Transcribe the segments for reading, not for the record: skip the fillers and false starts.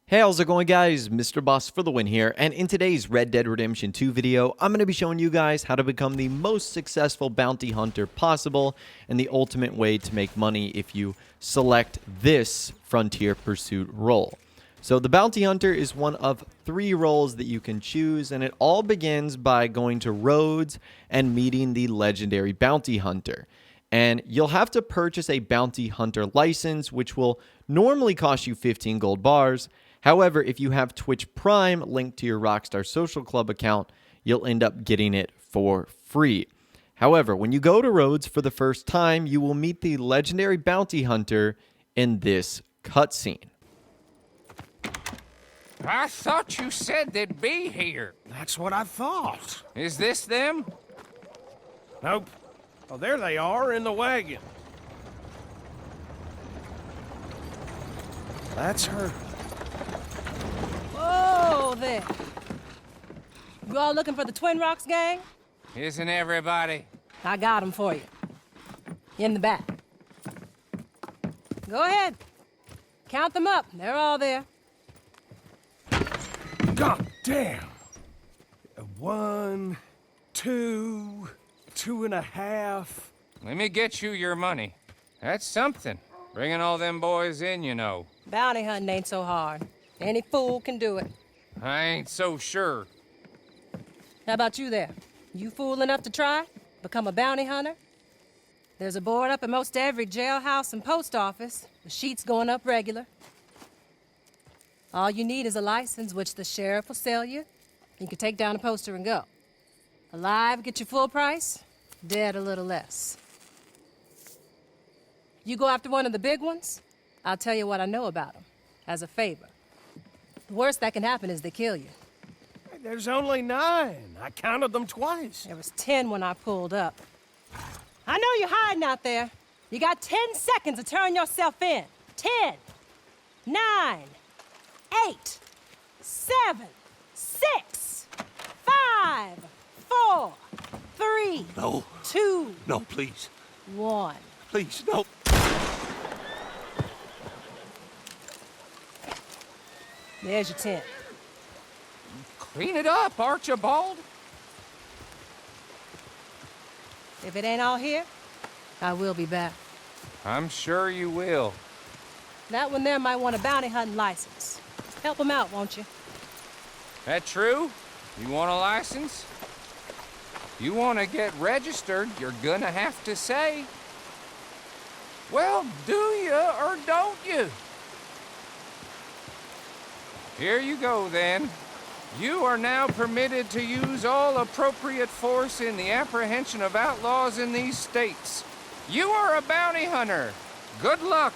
Hey, how's it going, guys? Mr. Boss for the win here, and in today's Red Dead Redemption 2 video, I'm going to be showing you guys how to become the most successful bounty hunter possible and the ultimate way to make money if you select this Frontier Pursuit role. So the bounty hunter is one of 3 roles that you can choose, and it all begins by going to Rhodes and meeting the legendary bounty hunter. And you'll have to purchase a bounty hunter license, which will normally cost you 15 gold bars. However, if you have Twitch Prime linked to your Rockstar Social Club account, you'll end up getting it for free. However, when you go to Rhodes for the first time, you will meet the legendary bounty hunter in this cutscene. I thought you said they'd be here. That's what I thought. Is this them? Nope. Oh, there they are in the wagon. That's her. Whoa there. You all looking for the Twin Rocks gang? Isn't everybody? I got them for you. In the back. Go ahead. Count them up. They're all there. God damn. 1, 2, 2.5. Let me get you your money. That's something. Bringing all them boys in, you know. Bounty hunting ain't so hard. Any fool can do it. I ain't so sure. How about you there? You fool enough to try? Become a bounty hunter? There's a board up at most every jailhouse and post office. The sheet's going up regular. All you need is a license, which the sheriff will sell you. You can take down a poster and go. Alive, get your full price. Dead, a little less. You go after one of the big ones, I'll tell you what I know about them, as a favor. The worst that can happen is they kill you. There's only 9. I counted them twice. There was 10 when I pulled up. I know you're hiding out there. You got 10 seconds to turn yourself in. 10, 9, 8, 7, 6, 5, 4, 3, No. 2, No, please. 1. Please, no. There's your 10. Clean it up, Archibald. If it ain't all here, I will be back. I'm sure you will. That one there might want a bounty hunting license. Help him out, won't you? That true? You want a license? You want to get registered, you're gonna have to say. Well, do you or don't you? Here you go, then. You are now permitted to use all appropriate force in the apprehension of outlaws in these states. You are a bounty hunter. Good luck.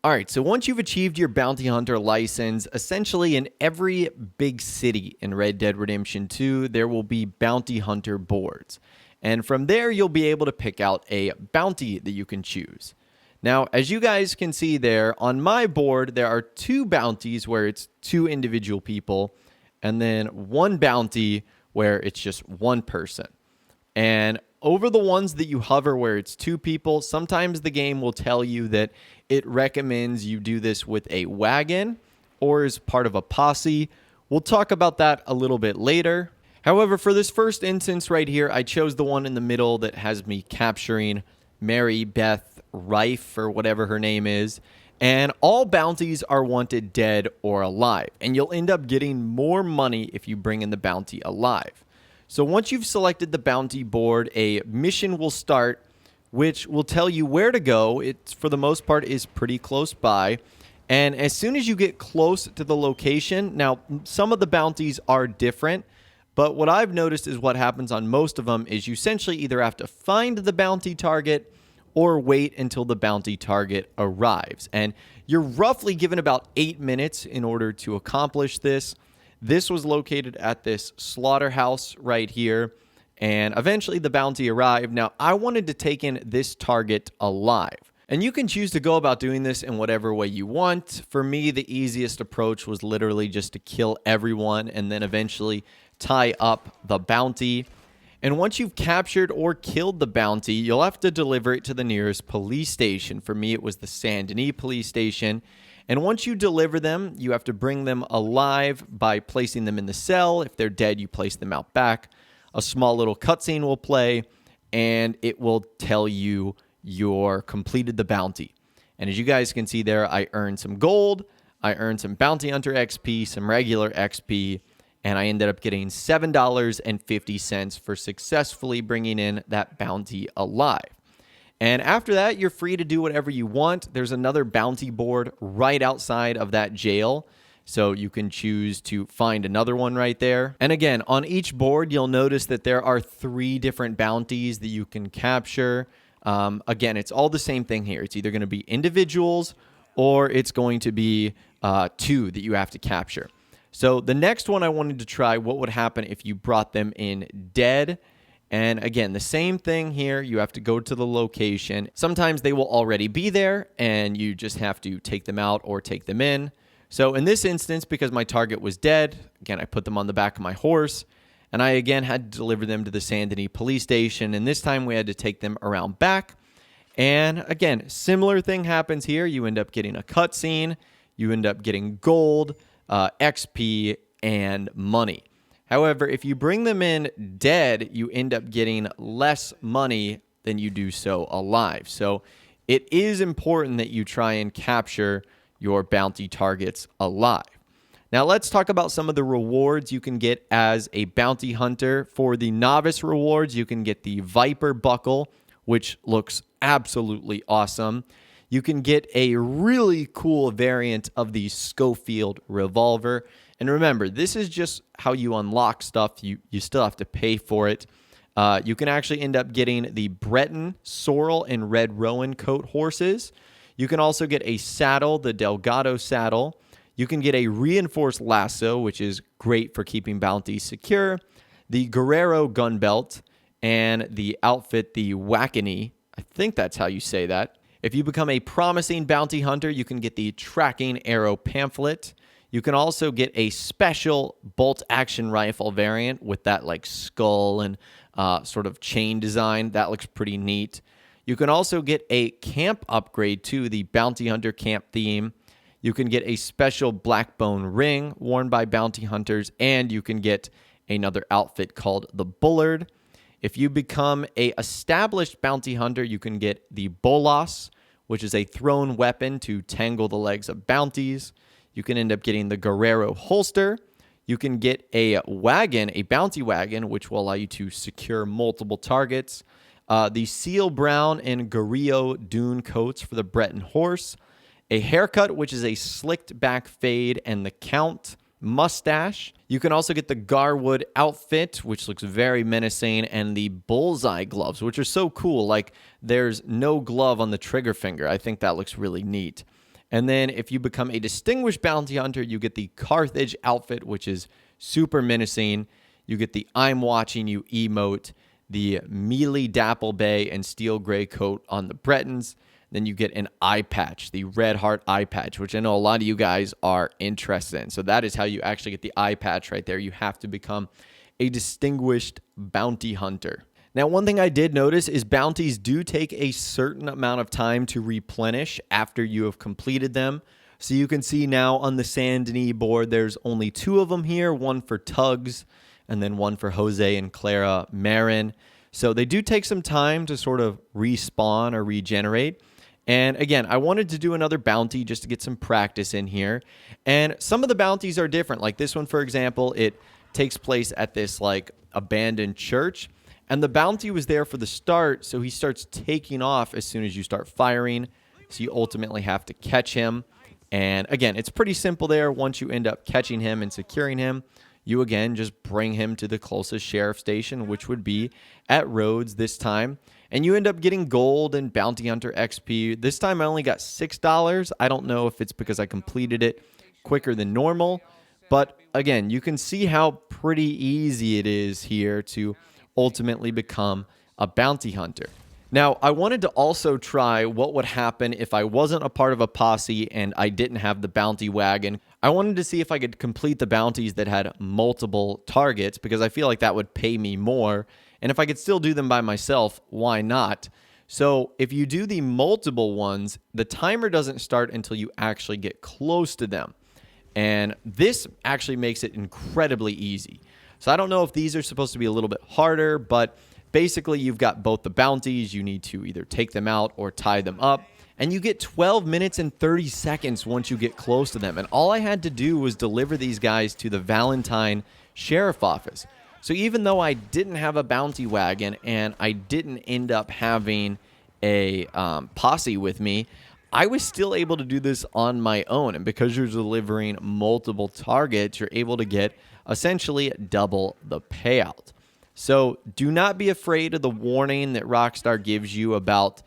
Alright, so once you've achieved your bounty hunter license, essentially in every big city in Red Dead Redemption 2, there will be bounty hunter boards. And from there, you'll be able to pick out a bounty that you can choose. Now, as you guys can see there, on my board, there are 2 bounties where it's 2 individual people, and then 1 bounty where it's just 1 person. And over the ones that you hover where it's 2 people, sometimes the game will tell you that it recommends you do this with a wagon or as part of a posse. We'll talk about that a little bit later. However, for this first instance right here, I chose the one in the middle that has me capturing Mary Beth Rife, or whatever her name is. And all bounties are wanted dead or alive. And you'll end up getting more money if you bring in the bounty alive. So once you've selected the bounty board, a mission will start, which will tell you where to go. It, for the most part, is pretty close by. And as soon as you get close to the location, now some of the bounties are different, but what I've noticed is what happens on most of them is you essentially either have to find the bounty target or wait until the bounty target arrives. And you're roughly given about 8 minutes in order to accomplish this. This was located at this slaughterhouse right here, and eventually the bounty arrived. Now, I wanted to take in this target alive. And you can choose to go about doing this in whatever way you want. For me, the easiest approach was literally just to kill everyone and then eventually tie up the bounty. And once you've captured or killed the bounty, you'll have to deliver it to the nearest police station. For me, it was the Saint Denis police station. And once you deliver them, you have to bring them alive by placing them in the cell. If they're dead, you place them out back. A small little cutscene will play, and it will tell you you're completed the bounty. And as you guys can see there, I earned some gold, I earned some bounty hunter XP, some regular XP, and I ended up getting $7.50 for successfully bringing in that bounty alive. And after that, you're free to do whatever you want. There's another bounty board right outside of that jail, so you can choose to find another one right there. And again, on each board, you'll notice that there are 3 different bounties that you can capture. Again, it's all the same thing here. It's either going to be individuals or it's going to be 2 that you have to capture. So the next one I wanted to try, what would happen if you brought them in dead? And again, the same thing here. You have to go to the location. Sometimes they will already be there and you just have to take them out or take them in. So in this instance, because my target was dead, again, I put them on the back of my horse. And I again had to deliver them to the Saint Denis police station. And this time we had to take them around back. And again, similar thing happens here. You end up getting a cutscene. You end up getting gold, XP, and money. However, if you bring them in dead, you end up getting less money than you do so alive. So it is important that you try and capture your bounty targets alive. Now let's talk about some of the rewards you can get as a bounty hunter. For the novice rewards, you can get the Viper Buckle, which looks absolutely awesome. You can get a really cool variant of the Schofield revolver. And remember, this is just how you unlock stuff. You still have to pay for it. You can actually end up getting the Breton, Sorrel, and Red Rowan coat horses. You can also get a saddle, the Delgado saddle. You can get a reinforced lasso, which is great for keeping bounties secure. The Guerrero gun belt and the outfit, the Wackany. I think that's how you say that. If you become a promising bounty hunter, you can get the tracking arrow pamphlet. You can also get a special bolt action rifle variant with that like skull and sort of chain design. That looks pretty neat. You can also get a camp upgrade to the bounty hunter camp theme. You can get a special black bone ring worn by bounty hunters, and you can get another outfit called the Bullard. If you become a established bounty hunter, you can get the Bolas, which is a thrown weapon to tangle the legs of bounties. You can end up getting the Guerrero holster. You can get a wagon, a bounty wagon, which will allow you to secure multiple targets. The Seal Brown and Guerrillo Dune coats for the Breton horse. A haircut, which is a slicked back fade, and the Count mustache. You can also get the Garwood outfit, which looks very menacing, and the bullseye gloves, which are so cool. Like, there's no glove on the trigger finger. I think that looks really neat. And then if you become a distinguished bounty hunter, you get the Carthage outfit, which is super menacing. You get the I'm watching you emote, the Mealy Dapple Bay and Steel Gray coat on the Bretons. Then you get an eye patch, the Red Heart eye patch, which I know a lot of you guys are interested in. So that is how you actually get the eye patch right there. You have to become a distinguished bounty hunter. Now, one thing I did notice is bounties do take a certain amount of time to replenish after you have completed them. So you can see now on the Saint Denis board, there's only 2 of them here, one for Tugs and then one for Jose and Clara Marin. So they do take some time to sort of respawn or regenerate. And again, I wanted to do another bounty just to get some practice in here. And some of the bounties are different. Like this one, for example, it takes place at this like abandoned church. And the bounty was there for the start, so he starts taking off as soon as you start firing. So you ultimately have to catch him. And again, it's pretty simple there. Once you end up catching him and securing him, you again just bring him to the closest sheriff station, which would be at Rhodes this time. And you end up getting gold and bounty hunter XP. This time I only got $6. I don't know if it's because I completed it quicker than normal. But again, you can see how pretty easy it is here to ultimately become a bounty hunter. Now, I wanted to also try what would happen if I wasn't a part of a posse and I didn't have the bounty wagon. I wanted to see if I could complete the bounties that had multiple targets because I feel like that would pay me more. And if I could still do them by myself, why not? So if you do the multiple ones, the timer doesn't start until you actually get close to them. And this actually makes it incredibly easy. So I don't know if these are supposed to be a little bit harder, but basically you've got both the bounties. You need to either take them out or tie them up. And you get 12 minutes and 30 seconds once you get close to them. And all I had to do was deliver these guys to the Valentine Sheriff Office. So even though I didn't have a bounty wagon and I didn't end up having a posse with me, I was still able to do this on my own. And because you're delivering multiple targets, you're able to get essentially double the payout. So do not be afraid of the warning that Rockstar gives you about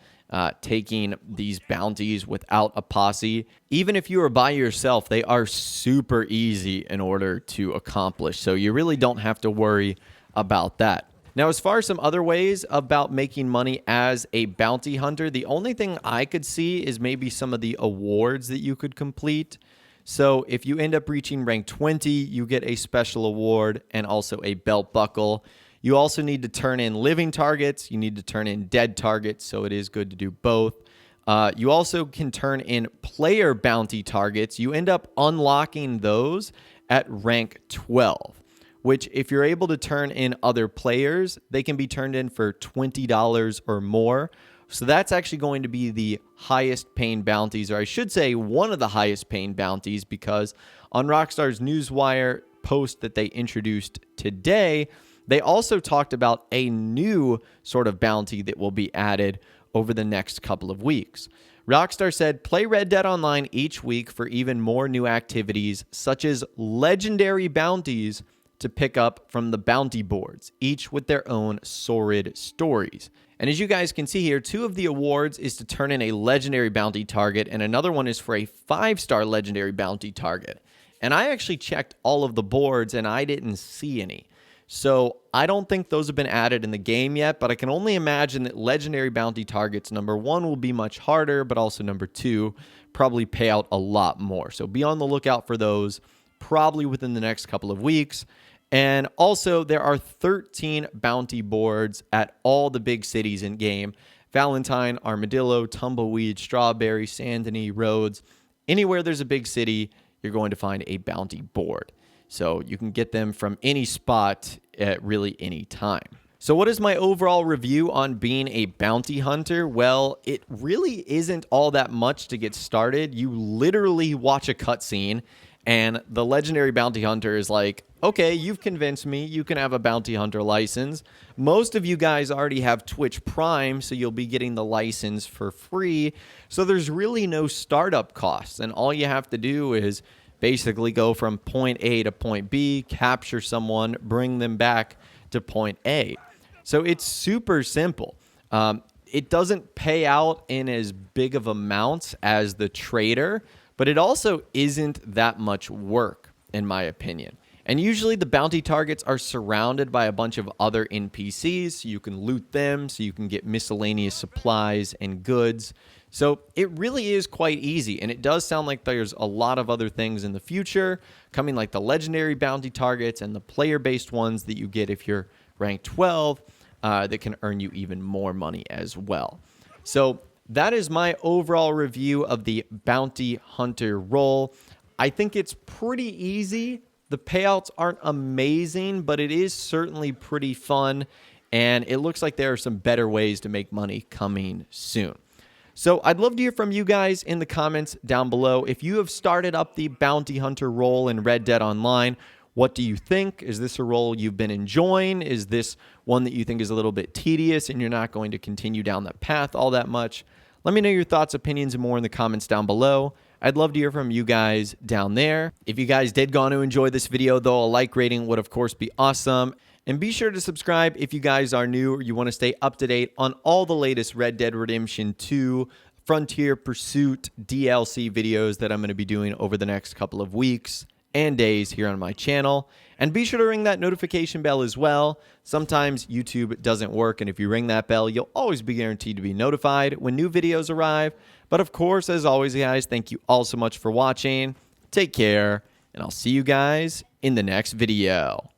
taking these bounties without a posse. Even if you are by yourself, they are super easy in order to accomplish. So you really don't have to worry about that. Now, as far as some other ways about making money as a bounty hunter, the only thing I could see is maybe some of the awards that you could complete. So if you end up reaching rank 20, you get a special award and also a belt buckle. You also need to turn in living targets. You need to turn in dead targets, so it is good to do both. You also can turn in player bounty targets. You end up unlocking those at rank 12, which if you're able to turn in other players, they can be turned in for $20 or more. So that's actually going to be the highest paying bounties, or I should say one of the highest paying bounties, because on Rockstar's Newswire post that they introduced today, they also talked about a new sort of bounty that will be added over the next couple of weeks. Rockstar said, play Red Dead Online each week for even more new activities, such as legendary bounties to pick up from the bounty boards, each with their own sordid stories. And as you guys can see here, 2 of the awards is to turn in a legendary bounty target, and another one is for a 5-star legendary bounty target. And I actually checked all of the boards, and I didn't see any. So I don't think those have been added in the game yet, but I can only imagine that legendary bounty targets, number 1, will be much harder, but also number 2, probably pay out a lot more. So be on the lookout for those probably within the next couple of weeks. And also there are 13 bounty boards at all the big cities in game: Valentine, Armadillo, Tumbleweed, Strawberry, Saint Denis, Rhodes. Anywhere there's a big city, you're going to find a bounty board. So you can get them from any spot at really any time. So what is my overall review on being a bounty hunter? Well, it really isn't all that much to get started. You literally watch a cutscene and the legendary bounty hunter is like, okay, you've convinced me. You can have a bounty hunter license. Most of you guys already have Twitch Prime, so you'll be getting the license for free. So there's really no startup costs. And all you have to do is basically go from point A to point B, capture someone, bring them back to point A. So it's super simple. It doesn't pay out in as big of amounts as the trader, but it also isn't that much work, in my opinion. And usually the bounty targets are surrounded by a bunch of other NPCs, so you can loot them, so you can get miscellaneous supplies and goods. So it really is quite easy, and it does sound like there's a lot of other things in the future coming, like the legendary bounty targets and the player-based ones that you get if you're rank 12 that can earn you even more money as well. So that is my overall review of the bounty hunter role. I think it's pretty easy. The payouts aren't amazing, but it is certainly pretty fun, and it looks like there are some better ways to make money coming soon. So I'd love to hear from you guys in the comments down below. If you have started up the bounty hunter role in Red Dead Online, what do you think? Is this a role you've been enjoying? Is this one that you think is a little bit tedious and you're not going to continue down that path all that much? Let me know your thoughts, opinions, and more in the comments down below. I'd love to hear from you guys down there. If you guys did go on to enjoy this video, though, a like rating would, of course, be awesome. And be sure to subscribe if you guys are new or you want to stay up to date on all the latest Red Dead Redemption 2 Frontier Pursuit DLC videos that I'm going to be doing over the next couple of weeks and days here on my channel. And be sure to ring that notification bell as well. Sometimes YouTube doesn't work, and if you ring that bell, you'll always be guaranteed to be notified when new videos arrive. But of course, as always, guys, thank you all so much for watching. Take care, and I'll see you guys in the next video.